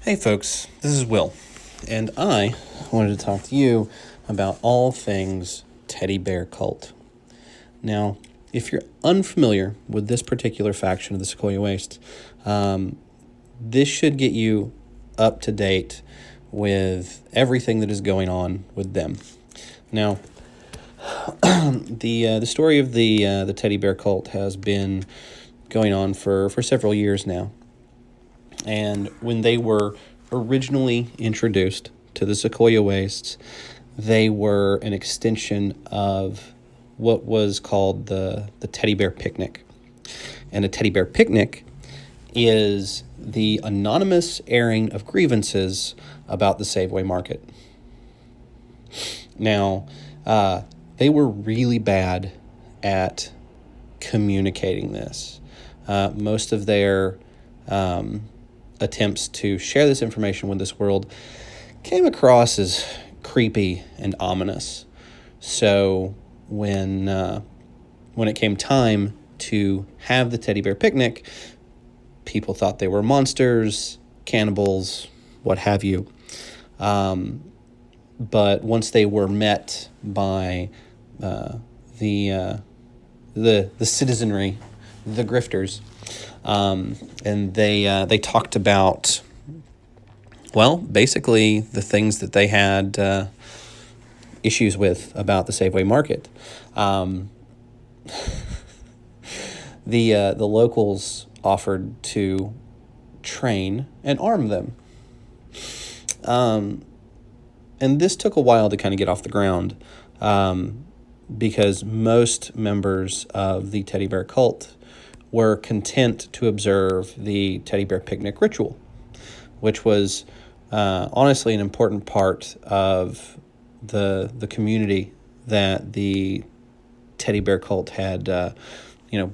Hey folks, this is Will, and I wanted to talk to you about all things teddy bear cult. Now, if you're unfamiliar with this particular faction of the Sequoia Waste, this should get you up to date with everything that is going on with them. Now, the story of the teddy bear cult has been going on for several years now. And when they were originally introduced to the Sequoia Wastes, they were an extension of what was called the teddy bear picnic. And a teddy bear picnic is the anonymous airing of grievances about the Safeway market. Now, they were really bad at communicating this. Most of their attempts to share this information with this world came across as creepy and ominous. So when it came time to have the teddy bear picnic, people thought they were monsters, cannibals, what have you. But once they were met by the citizenry, the grifters, and they talked about, well, basically the things that they had issues with about the Safeway market. The locals offered to train and arm them. And this took a while to kind of get off the ground, because most members of the teddy bear cult were content to observe the teddy bear picnic ritual, which was honestly an important part of the community that the teddy bear cult had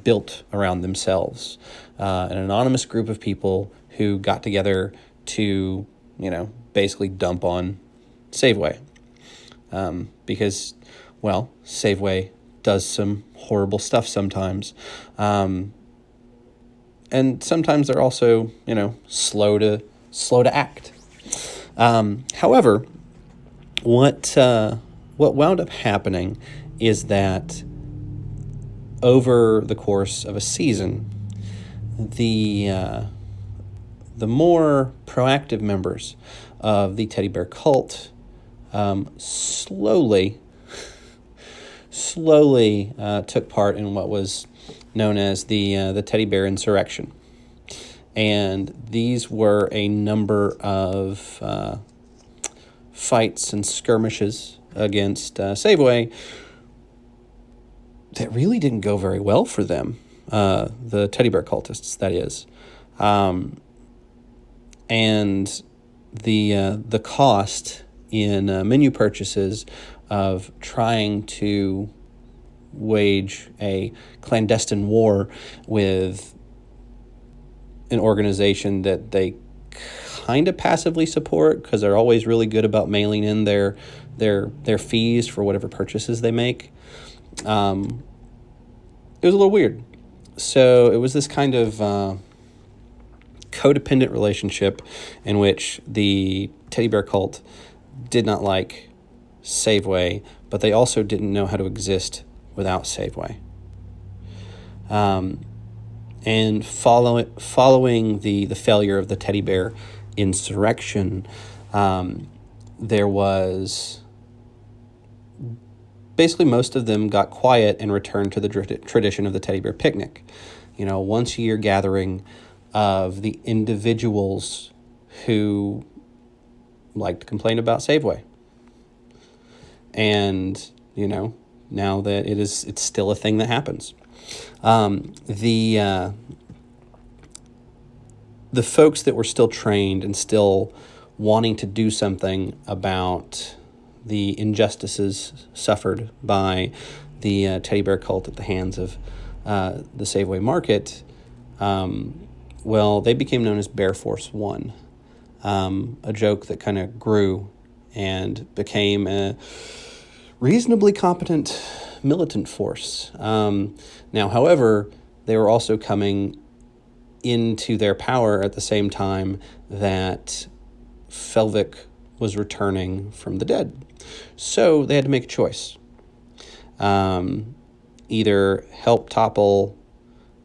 built around themselves. An anonymous group of people who got together to basically dump on Safeway, because, well, Safeway does some horrible stuff sometimes. And sometimes they're also, slow to act. However, what wound up happening is that over the course of a season, the more proactive members of the teddy bear cult slowly took part in what was known as the teddy bear insurrection. And these were a number of fights and skirmishes against Safeway that really didn't go very well for them, the teddy bear cultists, that is. And the cost in menu purchases of trying to wage a clandestine war with an organization that they kind of passively support, because they're always really good about mailing in their fees for whatever purchases they make. It was a little weird. So it was this kind of codependent relationship in which the teddy bear cult did not like Safeway, but they also didn't know how to exist without Safeway. And following the failure of the teddy bear insurrection, there was basically most of them got quiet and returned to the tradition of the teddy bear picnic. Once a year gathering of the individuals who like to complain about Safeway. And, now that it's still a thing that happens. The folks that were still trained and still wanting to do something about the injustices suffered by the teddy bear cult at the hands of the Safeway market, they became known as Bear Force One, a joke that kind of grew and became a reasonably competent militant force. Now, however, they were also coming into their power at the same time that Felvic was returning from the dead. So they had to make a choice. Either help topple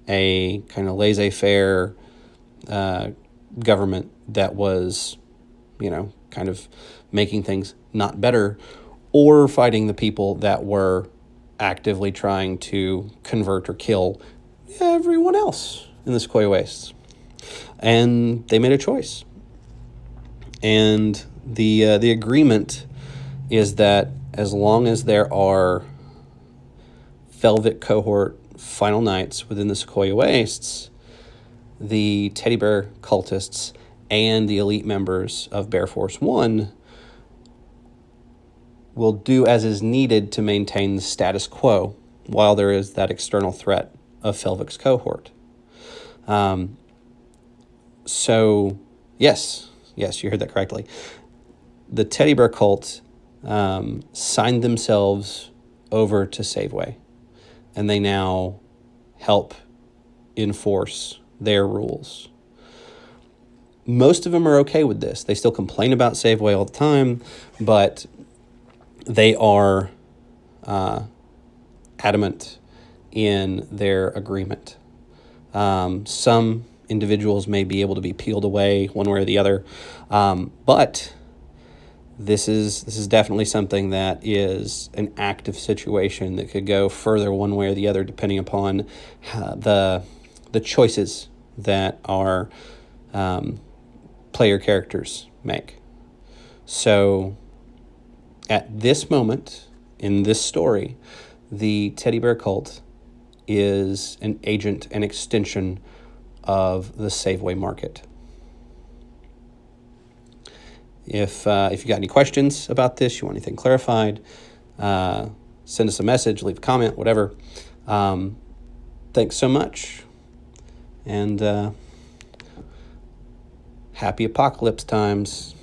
a kind of laissez-faire government that was, kind of making things not better, or fighting the people that were actively trying to convert or kill everyone else in the Sequoia Wastes. And they made a choice. And the agreement is that as long as there are Felvic cohort final nights within the Sequoia Wastes, the teddy bear cultists and the elite members of Bear Force One will do as is needed to maintain the status quo while there is that external threat of Felvic's cohort. So, yes, you heard that correctly. The teddy bear cult signed themselves over to Saveway, and they now help enforce their rules. Most of them are okay with this. They still complain about Saveway all the time, but they are adamant in their agreement. Some individuals may be able to be peeled away one way or the other, but this is definitely something that is an active situation that could go further one way or the other, depending upon the choices that our player characters make. So at this moment in this story, the teddy bear cult is an agent and extension of the Saveway market. If you got any questions about this, you want anything clarified, send us a message, leave a comment, whatever. Thanks so much, and happy apocalypse times.